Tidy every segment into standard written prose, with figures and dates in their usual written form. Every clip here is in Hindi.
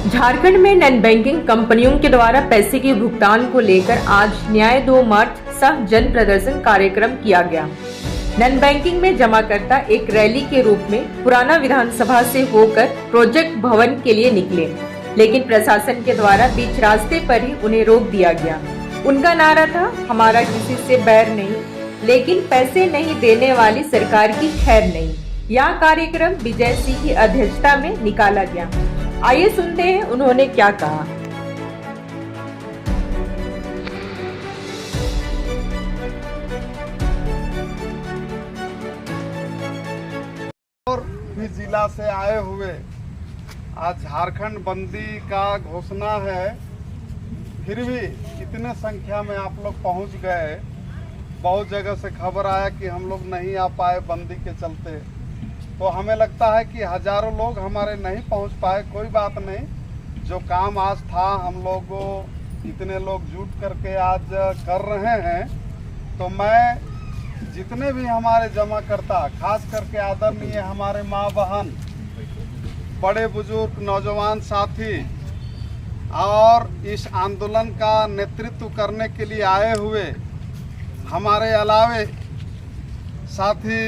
झारखंड में नॉन बैंकिंग कंपनियों के द्वारा पैसे के भुगतान को लेकर आज न्याय 2 मार्च सह जन प्रदर्शन कार्यक्रम किया गया। नॉन बैंकिंग में जमाकर्ता एक रैली के रूप में पुराना विधानसभा से होकर प्रोजेक्ट भवन के लिए निकले, लेकिन प्रशासन के द्वारा बीच रास्ते पर ही उन्हें रोक दिया गया। उनका नारा था, हमारा किसी से बैर नहीं, लेकिन पैसे नहीं देने वाली सरकार की खैर नहीं। यह कार्यक्रम विजय सिंह की अध्यक्षता में निकाला गया। आइए सुनते हैं उन्होंने क्या कहा। और भी जिला से आए हुए आज झारखंड बंदी का घोषणा है, फिर भी इतने संख्या में आप लोग पहुंच गए। बहुत जगह से खबर आया कि हम लोग नहीं आ पाए बंदी के चलते, तो हमें लगता है कि हजारों लोग हमारे नहीं पहुंच पाए। कोई बात नहीं, जो काम आज था हम लोग इतने लोग जुट करके आज कर रहे हैं। तो मैं जितने भी हमारे जमाकर्ता, खास करके आदरणीय हमारे माँ बहन, बड़े बुजुर्ग, नौजवान साथी और इस आंदोलन का नेतृत्व करने के लिए आए हुए हमारे अलावे साथी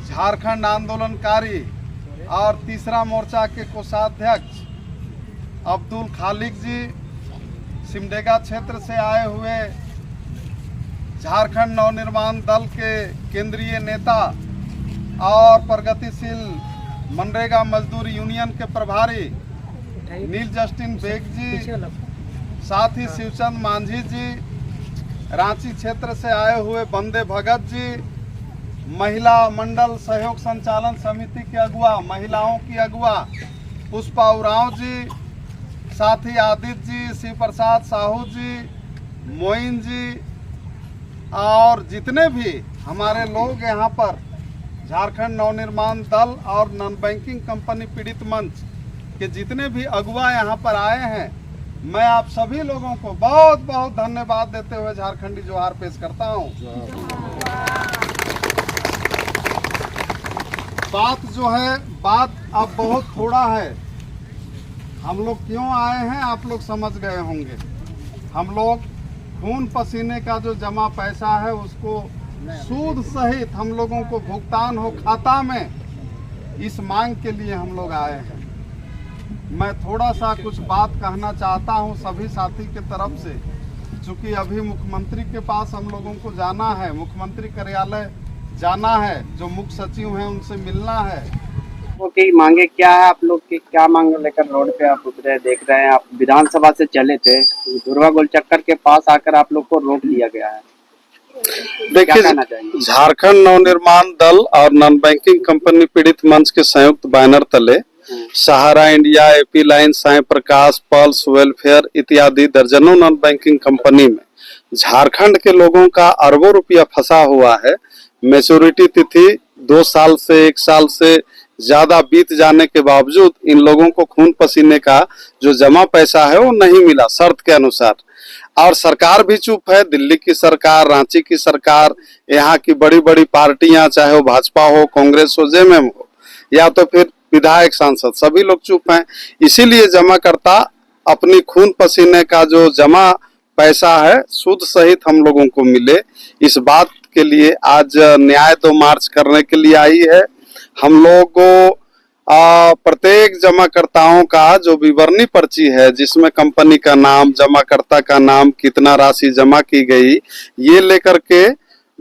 झारखंड आंदोलनकारी और तीसरा मोर्चा के कोषाध्यक्ष अब्दुल खालिक जी, सिमडेगा क्षेत्र से आए हुए झारखंड नवनिर्माण दल के केंद्रीय नेता और प्रगतिशील मनरेगा मजदूर यूनियन के प्रभारी नील जस्टिन बेग जी, साथ ही शिवचंद मांझी जी, रांची क्षेत्र से आए हुए बंदे भगत जी, महिला मंडल सहयोग संचालन समिति के अगुआ, महिलाओं की अगुआ पुष्पा उरांव जी, साथ ही आदित्य जी, शिव प्रसाद साहू जी, मोइन जी और जितने भी हमारे लोग यहाँ पर झारखंड नवनिर्माण दल और नॉन बैंकिंग कंपनी पीड़ित मंच के जितने भी अगुआ यहाँ पर आए हैं, मैं आप सभी लोगों को बहुत बहुत धन्यवाद देते हुए झारखंडी जोहार पेश करता हूँ। बात जो है, बात अब बहुत थोड़ा है। हम लोग क्यों आए हैं आप लोग समझ गए होंगे। हम लोग खून पसीने का जो जमा पैसा है उसको सूद सहित हम लोगों को भुगतान हो खाता में, इस मांग के लिए हम लोग आए हैं। मैं थोड़ा सा कुछ बात कहना चाहता हूं सभी साथी के तरफ से, क्योंकि अभी मुख्यमंत्री के पास हम लोगों को जाना है, मुख्यमंत्री कार्यालय जाना है, जो मुख्य सचिव हैं उनसे मिलना है। ओके, मांगे क्या है आप लोग की? क्या मांग लेकर रोड पे आप उतरे? देख रहे हैं आप विधानसभा से चले थे, दुर्गा गोल चक्कर के पास आकर आप लोग को रोक लिया गया है। देखिए, झारखंड नवनिर्माण दल और नॉन बैंकिंग कंपनी पीड़ित मंच के संयुक्त बैनर तले सहारा इंडिया, एपी लाइन, साई प्रकाश, पल्स वेलफेयर इत्यादि दर्जनों नॉन बैंकिंग कंपनी में झारखंड के लोगों का अरबों रुपया फंसा हुआ है। मैच्योरिटी तिथि 2 साल से 1 साल से ज्यादा बीत जाने के बावजूद इन लोगों को खून पसीने का जो जमा पैसा है वो नहीं मिला शर्त के अनुसार। और सरकार भी चुप है। दिल्ली की सरकार, रांची की सरकार, यहाँ की बड़ी बड़ी पार्टियां, चाहे वो भाजपा हो, कांग्रेस हो, जेएमएम हो, या तो फिर विधायक, सांसद, सभी लोग चुप हैं। इसीलिए जमाकर्ता अपनी खून पसीने का जो जमा पैसा है सूद सहित हम लोगों को मिले, इस बात के लिए आज न्याय 2 मार्च करने के लिए आई है। हम लोग को प्रत्येक जमाकर्ताओं का जो विवरणी पर्ची है, जिसमें कंपनी का नाम, जमाकर्ता का नाम, कितना राशि जमा की गई, ये लेकर के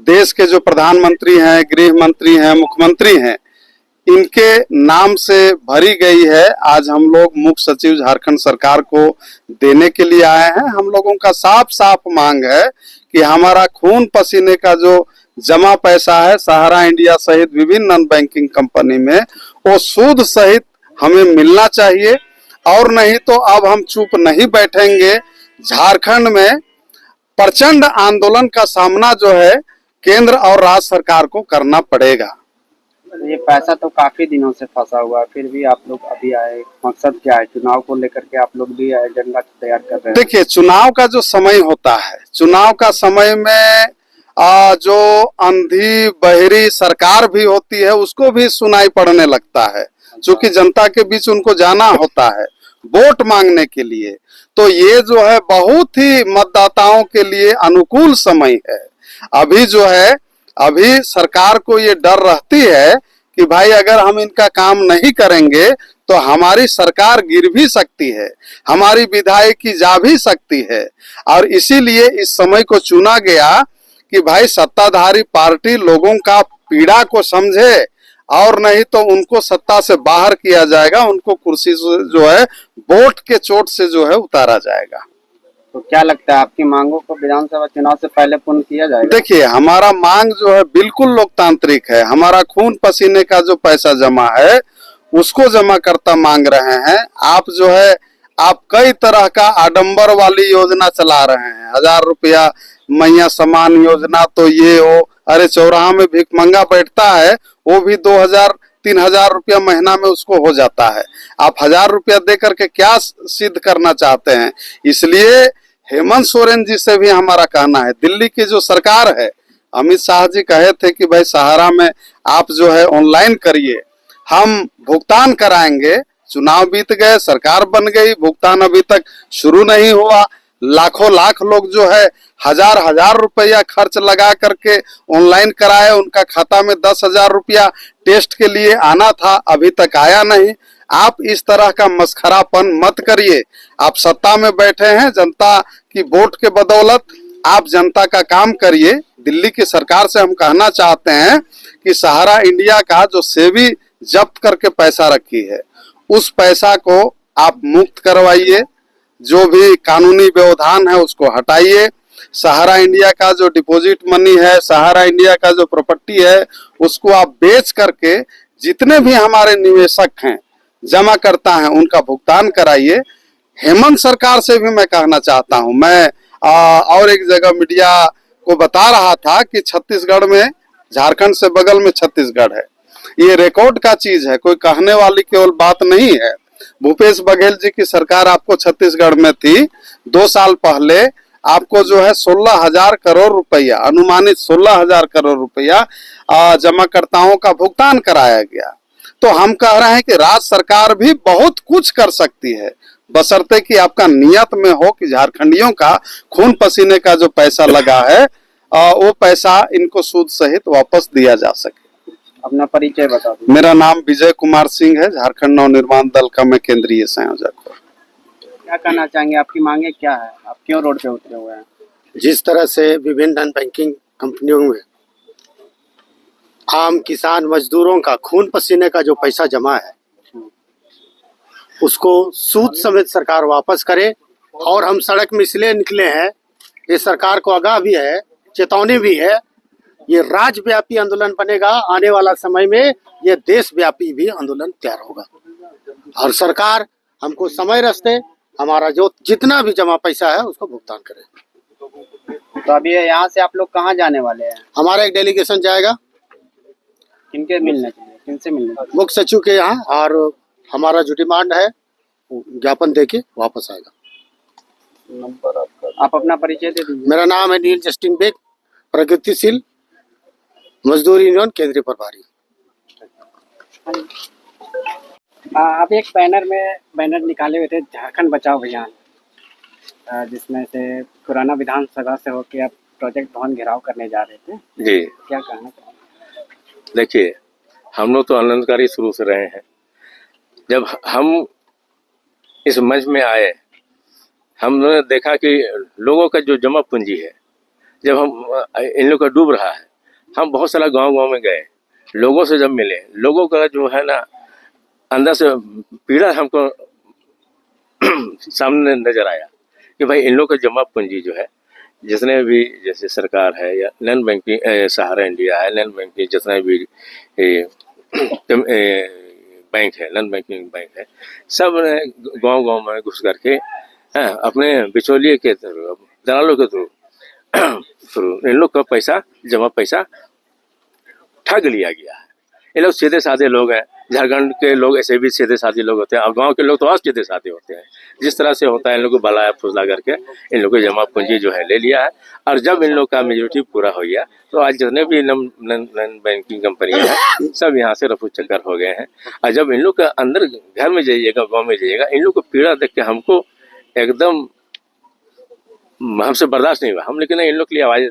देश के जो प्रधानमंत्री हैं, गृह मंत्री हैं, मुख्यमंत्री हैं, इनके नाम से भरी गई है। आज हम लोग मुख्य सचिव झारखंड सरकार को देने के लिए आए हैं। हम लोगों का साफ साफ मांग है कि हमारा खून पसीने का जो जमा पैसा है सहारा इंडिया सहित विभिन्न नॉन बैंकिंग कंपनी में, वो सूद सहित हमें मिलना चाहिए। और नहीं तो अब हम चुप नहीं बैठेंगे। झारखंड में प्रचंड आंदोलन का सामना जो है केंद्र और राज्य सरकार को करना पड़ेगा। ये पैसा तो काफी दिनों से फंसा हुआ है, फिर भी आप लोग अभी आए, मकसद क्या है? चुनाव को लेकर के आप लोग भी एजेंडा तैयार कर रहे हैं। देखिए, चुनाव का जो समय होता है, चुनाव का समय में जो अंधी बहरी सरकार भी होती है उसको भी सुनाई पड़ने लगता है, क्योंकि जनता के बीच उनको जाना होता है, वोट मांगने के लिए। तो ये जो है बहुत ही मतदाताओं के लिए अनुकूल समय है। अभी जो है, अभी सरकार को ये डर रहती है कि भाई अगर हम इनका काम नहीं करेंगे तो हमारी सरकार गिर भी सकती है, हमारी विधायकी जा भी सकती है। और इसीलिए इस समय को चुना गया कि भाई सत्ताधारी पार्टी लोगों का पीड़ा को समझे, और नहीं तो उनको सत्ता से बाहर किया जाएगा, उनको कुर्सी से जो है वोट के चोट से जो है उतारा जाएगा। तो क्या लगता है आपकी मांगों को विधानसभा चुनाव से पहले पूर्ण किया जाएगा? देखिए, हमारा मांग जो है बिल्कुल लोकतांत्रिक है। हमारा खून पसीने का जो पैसा जमा है उसको जमा करता मांग रहे हैं। आप जो है, आप कई तरह का आडंबर वाली योजना चला रहे हैं, 1000 रुपया मैया समान योजना, तो ये हो, अरे चौराहा में भिखमंगा बैठता है वो भी 2000-3000 रुपया महीना में उसको हो जाता है। आप 1000 रुपया दे करके क्या सिद्ध करना चाहते हैं? इसलिए हेमंत सोरेन जी से भी हमारा कहना है, दिल्ली की जो सरकार है, अमित शाह जी कहे थे कि भाई सहारा में आप जो है ऑनलाइन करिए, हम भुगतान कराएंगे। चुनाव बीत गए, सरकार बन गई, भुगतान अभी तक शुरू नहीं हुआ। लाखों लाख लोग जो है 1000-1000 रुपया खर्च लगा करके ऑनलाइन कराए, उनका खाता में 10,000 रुपया टेस्ट के लिए आना था, अभी तक आया नहीं। आप इस तरह का मस्खरापन मत करिए। आप सत्ता में बैठे हैं, जनता की वोट के बदौलत आप जनता का काम करिए। दिल्ली की सरकार से हम कहना चाहते हैं कि सहारा इंडिया का जो सेबी जब्त करके पैसा रखी है, उस पैसा को आप मुक्त करवाइए, जो भी कानूनी व्यवधान है उसको हटाइए। सहारा इंडिया का जो डिपॉजिट मनी है, सहारा इंडिया का जो प्रॉपर्टी है, उसको आप बेच करके जितने भी हमारे निवेशक हैं, जमा करता है, उनका भुगतान कराइए। हेमंत सरकार से भी मैं कहना चाहता हूं, मैं और एक जगह मीडिया को बता रहा था कि छत्तीसगढ़ में, झारखंड से बगल में छत्तीसगढ़ है, ये रिकॉर्ड का चीज है, कोई कहने वाली केवल बात नहीं है। भूपेश बघेल जी की सरकार आपको छत्तीसगढ़ में थी, 2 साल पहले आपको जो है 16,000 करोड़ रुपया, अनुमानित 16,000 करोड़ रुपया जमाकर्ताओं का भुगतान कराया गया। तो हम कह रहे हैं कि राज्य सरकार भी बहुत कुछ कर सकती है, बशर्ते कि आपका नियत में हो कि झारखंडियों का खून पसीने का जो पैसा लगा है वो पैसा इनको सूद सहित वापस दिया जा सके। अपना परिचय बता दीजिए। मेरा नाम विजय कुमार सिंह है, झारखंड नवनिर्माण दल का मैं केंद्रीय संयोजक हूँ। क्या कहना चाहेंगे, आपकी मांगे क्या है, आप क्यों रोड पे उतरे हुए हैं? जिस तरह से विभिन्न नॉन बैंकिंग कंपनियों में आम किसान मजदूरों का खून पसीने का जो पैसा जमा है उसको सूद समेत सरकार वापस करे। और हम सड़क में इसलिए निकले हैं, ये सरकार को आगाह भी है, चेतावनी भी है, ये राज्यव्यापी आंदोलन बनेगा। आने वाला समय में ये देशव्यापी भी आंदोलन तैयार होगा और सरकार हमको समय रस्ते हमारा जो जितना भी जमा पैसा है उसको भुगतान करे। तो अभी यहाँ से आप लोग कहाँ जाने वाले हैं? हमारा एक डेलीगेशन जाएगा, किनके मिलने के लिए, किनसे मिलने? मुख्य सचिव के यहाँ, और हमारा जो डिमांड है ज्ञापन देके वापस आएगा। आप अपना परिचय दे दीजिए। मेरा नाम है नील जस्टिन बेग, प्रगतिशील मजदूर यूनियन केंद्रीय प्रभारी। आप एक बैनर निकाले हुए थे, झारखंड बचाओ अभियान, जिसमें से पुराना विधानसभा से होकर आप प्रोजेक्ट भवन घेराव करने जा रहे थे जी। क्या कहना चाहेंगे? देखिए, हम लोग तो आंदोलनकारी शुरू से रहे हैं। जब हम इस मंच में आए, हमने देखा कि लोगों का जो जमा पूंजी है, जब हम इन लोग का डूब रहा है, हम बहुत सारा गांव में गए, लोगों से जब मिले, लोगों का जो है ना अंदर से पीड़ा हमको सामने नजर आया कि भाई इन लोग का जमा पूंजी जो है, जितने भी जैसे सरकार है या नॉन बैंकिंग सहारा इंडिया है, नॉन बैंकिंग जितने भी बैंक है, नॉन बैंकिंग बैंक है, सब गांव में घुस करके अपने बिचौलिए के थ्रू, दलालों के थ्रू इन लोग का जमा पैसा ठग लिया गया है। ये लोग सीधे साधे लोग हैं, झारखंड के लोग ऐसे भी सीधे साधे लोग होते हैं, और गांव के लोग तो और सीधे साधे होते हैं। जिस तरह से होता है, इन लोग को बलाया फुसला करके इन लोग को जमा पूंजी जो है ले लिया है, और जब इन लोग का मेजोरिटी पूरा हो गया तो आज जितने भी नॉन बैंकिंग कंपनियां हैं सब यहाँ से रफू चक्कर हो गए हैं। और जब इन लोग का अंदर घर में जाइएगा, गाँव में जाइएगा, इन लोग को पीड़ा देख के हमको एकदम हमसे बर्दाश्त नहीं हुआ। हम लेकिन इन लोग के लिए आवाज़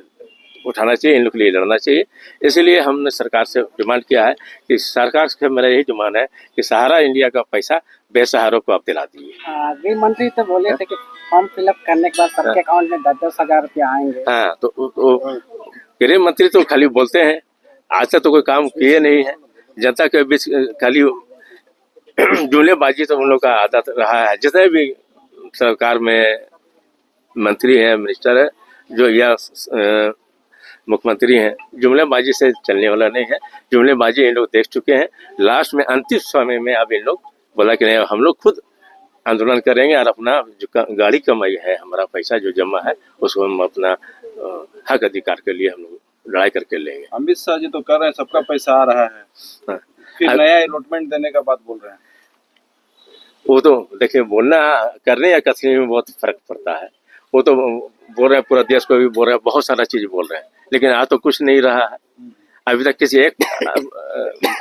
उठाना चाहिए, इन लोग के लिए लड़ना चाहिए। इसलिए हमने सरकार से डिमांड किया है कि सरकार से मेरा यही डिमांड है कि सहारा इंडिया का पैसा बेसहारों को आप दिला दीजिए। गृह मंत्री तो बोले थे कि फॉर्म फिलअप करने के बाद सबके अकाउंट में 10-10 हजार रुपया आएंगे। हाँ, तो गृह मंत्री तो खाली बोलते हैं, आज तक तो कोई काम किए नहीं है। जनता के बीच खाली जुमलेबाजी तो उन लोग का आदत रहा है। जितने भी सरकार में मंत्री हैं, मिनिस्टर है जो या मुख्यमंत्री हैं, जुमलेबाजी से चलने वाला नहीं है। जुमलेबाजी इन लोग देख चुके हैं। लास्ट में अंतिम समय में अब इन लोग बोला कि नहीं, हम लोग खुद आंदोलन करेंगे और अपना जो गाड़ी कमाई है, हमारा पैसा जो जमा है उसको हम अपना हक अधिकार के लिए हम लोग लड़ाई करके लेंगे। अमित शाह जी तो कर रहे हैं सबका पैसा आ रहा है, हाँ। फिर नया अलॉटमेंट देने का बात बोल रहे हैं। वो तो देखिए, बोलना करने या कसने में बहुत फर्क पड़ता है। वो तो बोल रहे हैं, पूरा देश को भी बोल रहे हैं, बहुत सारा चीज बोल रहे हैं, लेकिन आज तो कुछ नहीं रहा है। अभी तक किसी एक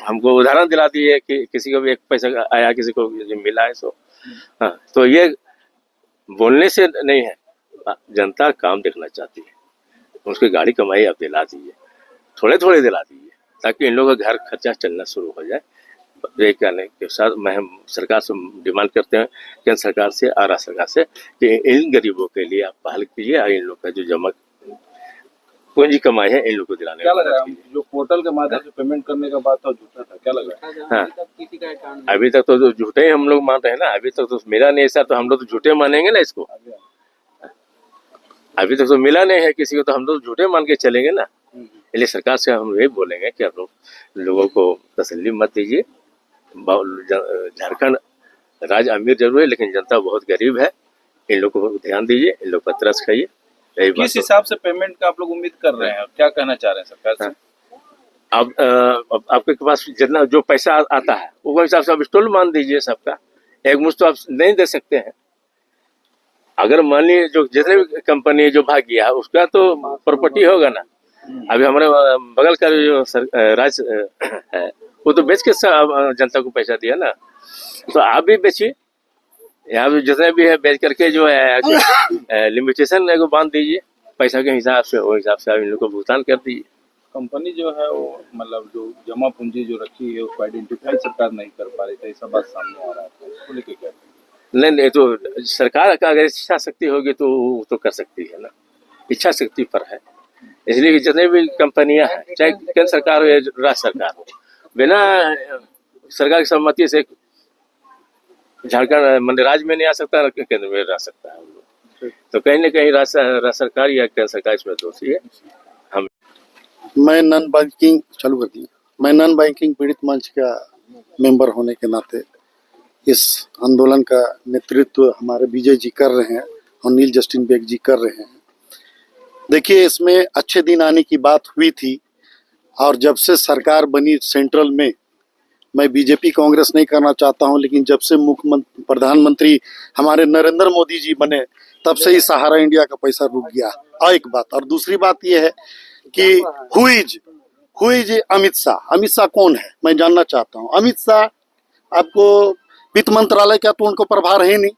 हमको उदाहरण दिला दिए कि किसी को भी एक पैसा आया, किसी को मिला है सो। हाँ, तो ये बोलने से नहीं है, जनता काम देखना चाहती है। उसकी गाड़ी कमाई आप दिला दीजिए, थोड़े थोड़े दिला दीजिए, ताकि इन लोगों का घर खर्चा चलना शुरू हो जाए। ये कहने के साथ मैं सरकार से डिमांड करते हैं, केंद्र सरकार से, आरा सरकार से, कि इन गरीबों के लिए आप पहल कीजिए और इन लोग का जो जमा पूंजी कमाई है इन लोग को दिलाने क्या लग रहा है जो पोर्टल के माध्यम से पेमेंट करने का बात था झूठा था, क्या लग रहा है? हाँ, अभी तक तो झूठे ही हम लोग मान रहे हैं ना। अभी तक तो मिला नहीं ऐसा, तो हम लोग तो झूठे मानेंगे ना इसको। अभी तक तो मिला नहीं है किसी को, तो हम लोग झूठे मान के चलेंगे ना। इसलिए सरकार से हम यही बोलेंगे कि आप लोगों को तसल्ली मत दीजिए। झारखंड राज्य अमीर जरूर है, लेकिन जनता बहुत गरीब है। इन लोगों को ध्यान दीजिए, इन लोग पर तरस खाइए। किस हिसाब से पेमेंट का आप लोग उम्मीद कर रहे हैं, क्या कहना चाह रहे हैं सरकार से? अब आपके पास जितना जो पैसा आता है वो हिसाब से आप स्टॉल मान दीजिए सबका। एक मुश्त तो आप नहीं दे सकते हैं। अगर मान लीजिए जो जितने भी कंपनी जो भाग गया उसका तो प्रॉपर्टी होगा ना। अभी हमारे बगल का जो राज्य है वो तो बेच के जनता को पैसा दिया ना, तो आप भी बेचिए। यहाँ पे जितने भी है बेच करके जो है लिमिटेशन को बांध दीजिए पैसा के हिसाब से, वो हिसाब से आप इन लोग को भुगतान कर दीजिए। कंपनी जो है वो मतलब जो जमा पूंजी जो रखी है उसको आइडेंटिफाई सरकार नहीं कर पा रही थी, ऐसा बात सामने आ रहा है, उसको लेके क्या? नहीं, तो सरकार का अगर इच्छा शक्ति होगी तो कर सकती है ना, इच्छा शक्ति पर है। इसलिए जितने भी कंपनियां हैं, चाहे केंद्र सरकार हो या राज्य सरकार हो, बिना सरकार की सहमति से झारखंड राज्य में नहीं आ सकता, केंद्र में रह सकता है। तो कहीं ना कहीं राज्य सरकार या केंद्र सरकार इसमें दोषी है। हम मैं नॉन बैंकिंग पीड़ित मंच का मेंबर होने के नाते इस आंदोलन का नेतृत्व हमारे विजय जी कर रहे हैं और नील जस्टिन बेग जी कर रहे हैं। देखिए, इसमें अच्छे दिन आने की बात हुई थी, और जब से सरकार बनी सेंट्रल में, मैं बीजेपी कांग्रेस नहीं करना चाहता हूं, लेकिन जब से मुख्यमंत्री प्रधानमंत्री हमारे नरेंद्र मोदी जी बने तब से ही सहारा इंडिया का पैसा रुक गया। और एक बात, और दूसरी बात यह है कि हु इज अमित शाह कौन है, मैं जानना चाहता हूं। अमित शाह आपको वित्त मंत्रालय का तो उनको प्रभार है नहीं,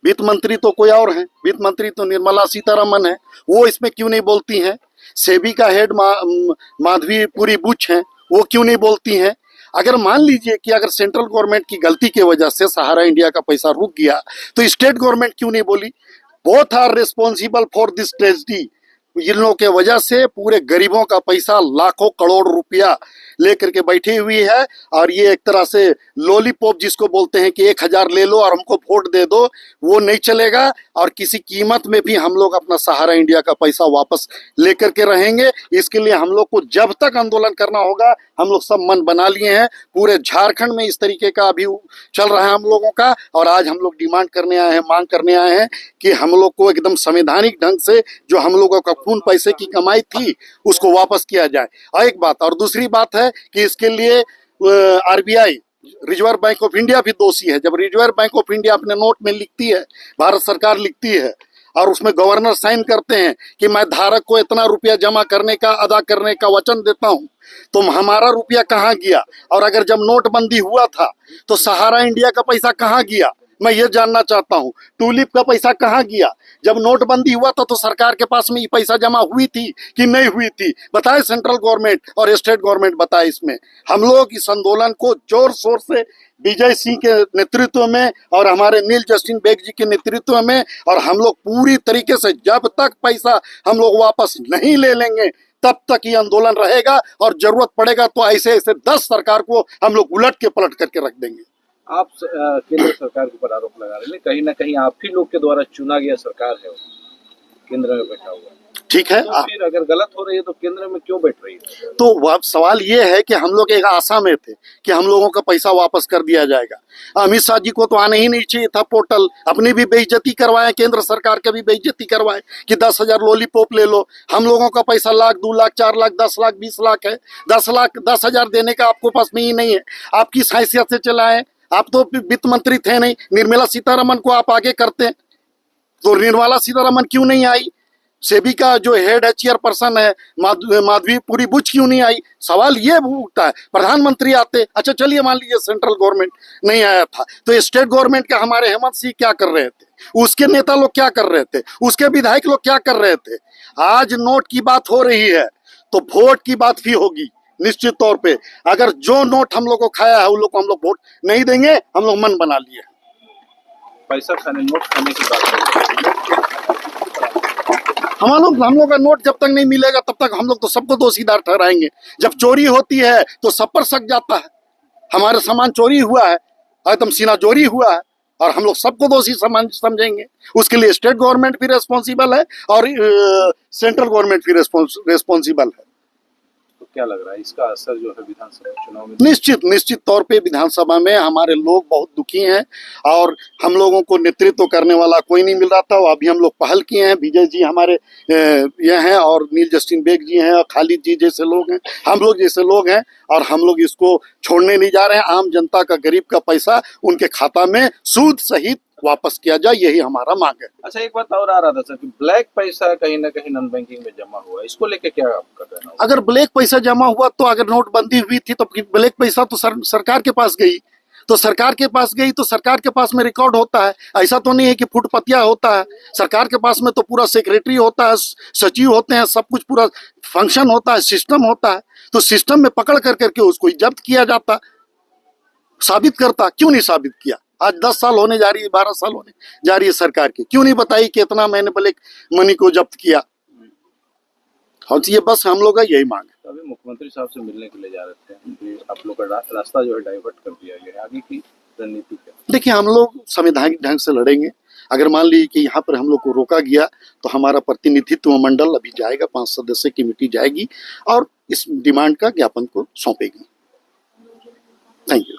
वित्त मंत्री तो कोई और है, वित्त मंत्री तो निर्मला सीतारमन है, वो इसमें क्यों नहीं बोलती हैं? सेबी का हेड माधवी पुरी बुच हैं, वो क्यों नहीं बोलती हैं? अगर मान लीजिए कि अगर सेंट्रल गवर्नमेंट की गलती की वजह से सहारा इंडिया का पैसा रुक गया तो स्टेट गवर्नमेंट क्यों नहीं बोली? Both are responsible for this tragedy. इन लोगों के वजह से पूरे गरीबों का पैसा लाखों करोड़ रुपया लेकर के बैठी हुई है, और ये एक तरह से लॉलीपॉप जिसको बोलते हैं कि 1000 ले लो और हमको वोट दे दो, वो नहीं चलेगा। और किसी कीमत में भी हम लोग अपना सहारा इंडिया का पैसा वापस लेकर के रहेंगे। इसके लिए हम लोग को जब तक आंदोलन करना होगा, हम लोग सब मन बना लिए हैं। पूरे झारखंड में इस तरीके का अभी चल रहा है हम लोगों का, और आज हम लोग डिमांड करने आए हैं, मांग करने आए हैं कि हम लोग को एकदम संवैधानिक ढंग से जो हम लोगों का खून पैसे की कमाई थी उसको वापस किया जाए। और एक बात, और दूसरी बात है कि इसके लिए RBI reserve bank of India भी दोषी है। जब रिजर्व बैंक ऑफ इंडिया अपने नोट में लिखती है, भारत सरकार लिखती है और उसमें गवर्नर साइन करते हैं कि मैं धारक को इतना रुपया जमा करने का, अदा करने का वचन देता हूं, तो हमारा रुपया कहाँ गया? और अगर जब नोटबंदी हुआ था तो सहारा इंडिया का पैसा कहाँ गया? मैं ये जानना चाहता हूँ। टूलिप का पैसा कहाँ गया? जब नोटबंदी हुआ था तो सरकार के पास में ये पैसा जमा हुई थी कि नहीं हुई थी? बताए सेंट्रल गवर्नमेंट और स्टेट गवर्नमेंट बताए। इसमें हम लोग इस आंदोलन को जोर शोर से विजय सिंह के नेतृत्व में और हमारे नील जस्टिन बेग जी के नेतृत्व में, और हम लोग पूरी तरीके से जब तक पैसा हम लोग वापस नहीं ले लेंगे तब तक ये आंदोलन रहेगा, और जरूरत पड़ेगा तो ऐसे ऐसे 10 सरकार को हम लोग उलट के पलट करके रख देंगे। आप केंद्र सरकार के ऊपर आरोप लगा रहे हैं, कहीं ना कहीं आप ही लोग के द्वारा चुना गया सरकार है, केंद्र में बैठा हुआ है। ठीक है, तो फिर अगर गलत हो रही है तो केंद्र में क्यों बैठ रही है? तो वह सवाल ये है कि हम लोग एक आशा में थे कि हम लोगों का पैसा वापस कर दिया जाएगा। अमित शाह जी को तो आने ही नहीं चाहिए था पोर्टल, अपनी भी बेइज्जती करवाए, केंद्र सरकार का भी बेइज्जती करवाए कि 10,000 लॉलीपॉप ले लो। हम लोगों का पैसा लाख, 2 लाख, 4 लाख, 10 लाख, 20 लाख है। 10 लाख, 10,000 देने का आपको पास में ही नहीं है। आप किस हैसियत से चलाएं? आप तो वित्त मंत्री थे नहीं। निर्मला सीतारमन को आप आगे करते तो निर्मला सीतारमन क्यों नहीं आई? सेबी का जो हेड है, चेयरपर्सन है, माधवी पूरी बुच क्यों नहीं आई? सवाल ये उठता है। प्रधानमंत्री आते, अच्छा चलिए मान लीजिए सेंट्रल गवर्नमेंट नहीं आया था तो स्टेट गवर्नमेंट के हमारे हेमंत सिंह क्या कर रहे थे? उसके नेता लोग क्या कर रहे थे? उसके विधायक लोग क्या कर रहे थे? आज नोट की बात हो रही है तो वोट की बात भी होगी निश्चित तौर पे। अगर जो नोट हम लोग को खाया है उन लोग को हम लोग वोट नहीं देंगे। हम लोग मन बना लिए। पैसा खाने, नोट खाने की बात हम लोग का नोट जब तक नहीं मिलेगा तब तक हम लोग तो सबको दोषीदार ठहराएंगे। जब चोरी होती है तो सब पर शक जाता है। हमारे सामान चोरी हुआ है, एकदम सीना चोरी हुआ है, और हम लोग सबको दोषी समझेंगे। उसके लिए स्टेट गवर्नमेंट भी रेस्पॉन्सिबल है और सेंट्रल गवर्नमेंट भी रेस्पॉन्सिबल है। तो क्या लग रहा है इसका असर जो है विधानसभा चुनाव में? निश्चित तौर पे विधानसभा में हमारे लोग बहुत दुखी हैं, और हम लोगों को नेतृत्व करने वाला कोई नहीं मिल रहा था। अभी हम लोग पहल किए हैं। विजय जी हमारे ये हैं, और नील जस्टिन बेग जी हैं, और खालिद जी जैसे लोग हैं, हम लोग जैसे लोग हैं, और हम लोग इसको छोड़ने नहीं जा रहे हैं। आम जनता का, गरीब का पैसा उनके खाता में सूद सहित वापस किया जाए, यही हमारा मांग है। अच्छा, एक बात और आ रहा था सर कि ब्लैक पैसा कहीं ना कहीं नॉन बैंकिंग में जमा हुआ है, इसको लेके क्या आप कर रहे हैं? अगर ब्लैक पैसा जमा हुआ तो, अगर नोटबंदी हुई थी तो ब्लैक पैसा तो सरकार के पास गई, तो सरकार के पास गई तो सरकार के पास में रिकॉर्ड होता है। ऐसा तो नहीं है कि फुटपतिया होता है। सरकार के पास में तो पूरा सेक्रेटरी होता है, सचिव होते हैं, सब कुछ पूरा फंक्शन होता है, सिस्टम होता है। तो सिस्टम में पकड़ कर करके उसको जब्त किया जाता, साबित करता। क्यों नहीं साबित किया? आज 10 साल होने जा रही है, 12 साल होने जा रही है सरकार की, क्यों नहीं बताई कि इतना मैंने ब्लैक मनी को जब्त किया? और ये बस हम लोग का यही मांग है। तो अभी मुख्यमंत्री साहब से मिलने के लिए जा रहे थे, आप लोग का रास्ता जो है डाइवर्ट कर दिया गया, आगे की रणनीति क्या? देखिए, हम लोग संवैधानिक ढंग से लड़ेंगे। अगर मान लीजिए कि यहाँ पर हम लोग को रोका गया तो हमारा प्रतिनिधित्व मंडल अभी जाएगा, 5 सदस्य कमेटी जाएगी और इस डिमांड का ज्ञापन को सौंपेगी। Thank you.